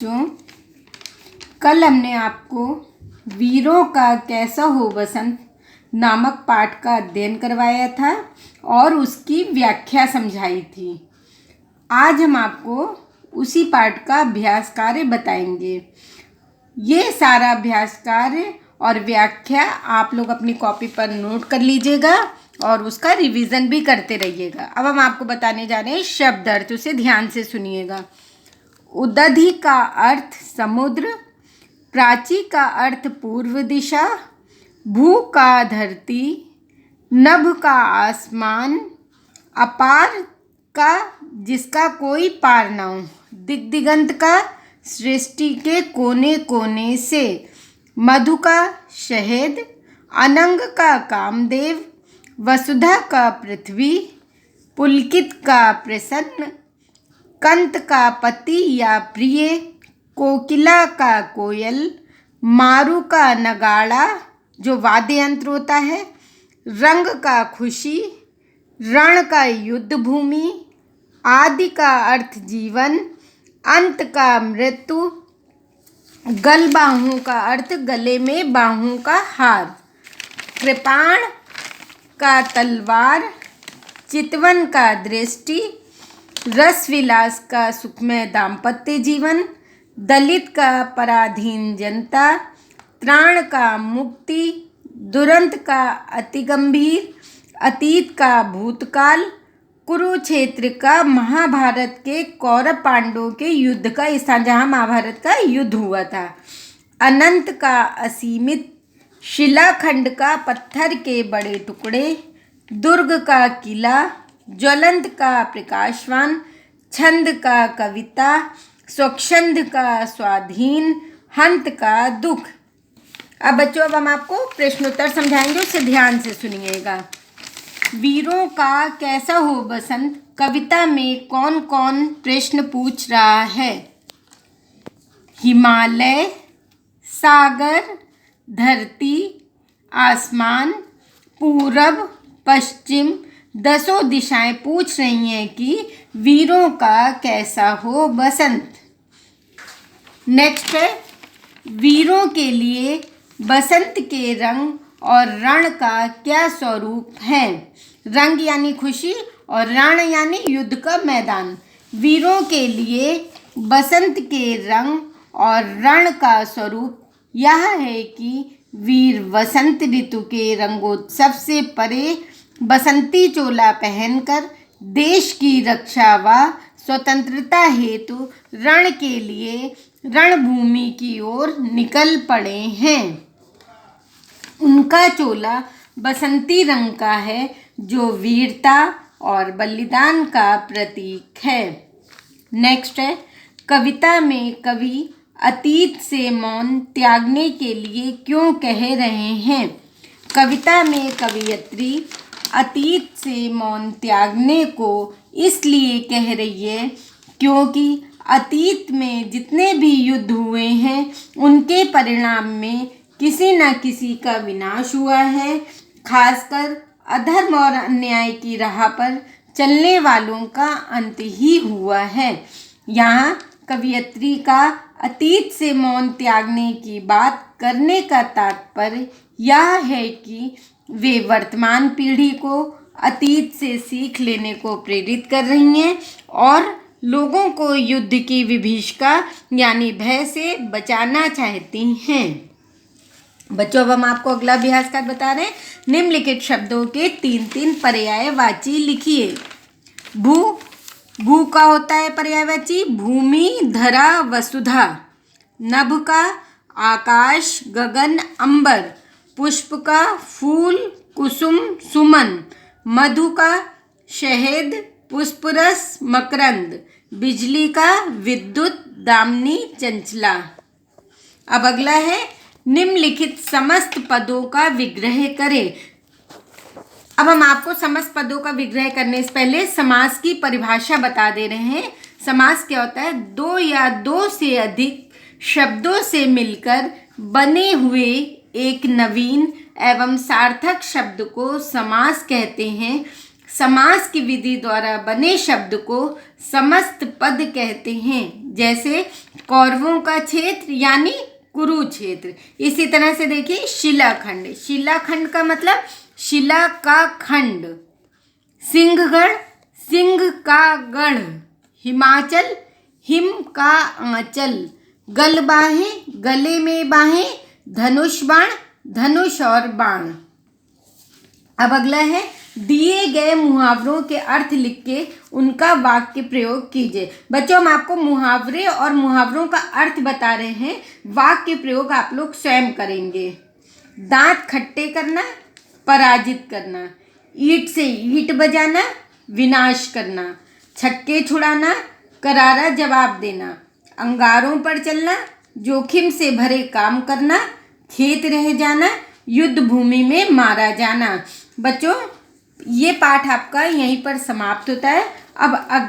जो कल हमने आपको वीरों का कैसा हो बसंत नामक पाठ का अध्ययन करवाया था और उसकी व्याख्या समझाई थी। आज हम आपको उसी पाठ का अभ्यास कार्य बताएंगे। ये सारा अभ्यास कार्य और व्याख्या आप लोग अपनी कॉपी पर नोट कर लीजिएगा और उसका रिवीजन भी करते रहिएगा। अब हम आपको बताने जा रहे हैं शब्द अर्थ, उसे ध्यान से सुनिएगा। उदधि का अर्थ समुद्र, प्राची का अर्थ पूर्व दिशा, भू का धरती, नभ का आसमान, अपार का जिसका कोई पार न हो, दिग्दिगंत का सृष्टि के कोने कोने से, मधु का शहद, अनंग का कामदेव, वसुधा का पृथ्वी, पुलकित का प्रसन्न, कंत का पति या प्रिय, कोकिला का कोयल, मारू का नगाड़ा जो वाद्य यंत्र होता है, रंग का खुशी, रण का युद्ध भूमि, आदि का अर्थ जीवन, अंत का मृत्यु, गल बाहों का अर्थ गले में बाहों का हार, कृपाण का तलवार, चितवन का दृष्टि, रस विलास का सुखमय दाम्पत्य जीवन, दलित का पराधीन जनता, त्राण का मुक्ति, दुरंत का अति गंभीर, अतीत का भूतकाल, कुरुक्षेत्र का महाभारत के कौरव पांडवों के युद्ध का स्थान जहाँ महाभारत का युद्ध हुआ था, अनंत का असीमित, शिलाखंड का पत्थर के बड़े टुकड़े, दुर्ग का किला, ज्वलंत का प्रकाशवान, छंद का कविता, स्वच्छंद का स्वाधीन, हंत का दुख। अब बच्चों, अब हम आपको प्रश्नोत्तर समझाएंगे, उसे ध्यान से सुनिएगा। वीरों का कैसा हो बसंत कविता में कौन कौन प्रश्न पूछ रहा है? हिमालय, सागर, धरती, आसमान, पूरब, पश्चिम, 10 दिशाएं पूछ रही हैं कि वीरों का कैसा हो बसंत। नेक्स्ट है, वीरों के लिए बसंत के रंग और रण का क्या स्वरूप है? रंग यानी खुशी और रण यानी युद्ध का मैदान। वीरों के लिए बसंत के रंग और रण का स्वरूप यह है कि वीर वसंत ऋतु के रंगोत्सव से परे बसंती चोला पहनकर देश की रक्षा व स्वतंत्रता हेतु रण के लिए रणभूमि की ओर निकल पड़े हैं। उनका चोला बसंती रंग का है जो वीरता और बलिदान का प्रतीक है। नेक्स्ट है, कविता में कवि अतीत से मौन त्यागने के लिए क्यों कह रहे हैं? कविता में कवयित्री अतीत से मौन त्यागने को इसलिए कह रही है क्योंकि अतीत में जितने भी युद्ध हुए हैं उनके परिणाम में किसी न किसी का विनाश हुआ है। खासकर अधर्म और अन्याय की राह पर चलने वालों का अंत ही हुआ है। यहाँ कवयित्री का अतीत से मौन त्यागने की बात करने का तात्पर्य यह है कि वे वर्तमान पीढ़ी को अतीत से सीख लेने को प्रेरित कर रही हैं और लोगों को युद्ध की विभीषिका यानी भय से बचाना चाहती हैं। बच्चों, अब हम आपको अगला अभ्यास कार्य बता रहे हैं। निम्नलिखित शब्दों के 3 पर्यायवाची लिखिए। भू का होता है पर्यायवाची भूमि, धरा, वसुधा। नभ का आकाश, गगन, अंबर। पुष्प का फूल, कुसुम, सुमन। मधु का शहद, पुष्परस, मकरंद। बिजली का विद्युत, दामिनी, चंचला। अब अगला है, निम्नलिखित समस्त पदों का विग्रह करें। अब हम आपको समस्त पदों का विग्रह करने से पहले समास की परिभाषा बता दे रहे हैं। समास क्या होता है? 2 या 2 से अधिक शब्दों से मिलकर बने हुए एक नवीन एवं सार्थक शब्द को समास कहते हैं। समास की विधि द्वारा बने शब्द को समस्त पद कहते हैं, जैसे कौरवों का क्षेत्र यानी कुरुक्षेत्र। इसी तरह से देखिए शिलाखंड, शिलाखंड का मतलब शिला का खंड। सिंहगढ़, सिंह का गढ़। हिमाचल, हिम का आंचल। गलबाहें, गले में बाहें। धनुष बाण, धनुष और बाण। अब अगला है दिए गए मुहावरों के अर्थ लिख के उनका वाक्य प्रयोग कीजिए। बच्चों हम आपको मुहावरे और मुहावरों का अर्थ बता रहे हैं, वाक्य प्रयोग आप लोग स्वयं करेंगे। दांत खट्टे करना, पराजित करना। ईंट से ईंट बजाना, विनाश करना। छक्के छुड़ाना, करारा जवाब देना। अंगारों पर चलना, जोखिम से भरे काम करना। खेत रह जाना, युद्ध भूमि में मारा जाना। बच्चों ये पाठ आपका यहीं पर समाप्त होता है। अब अगले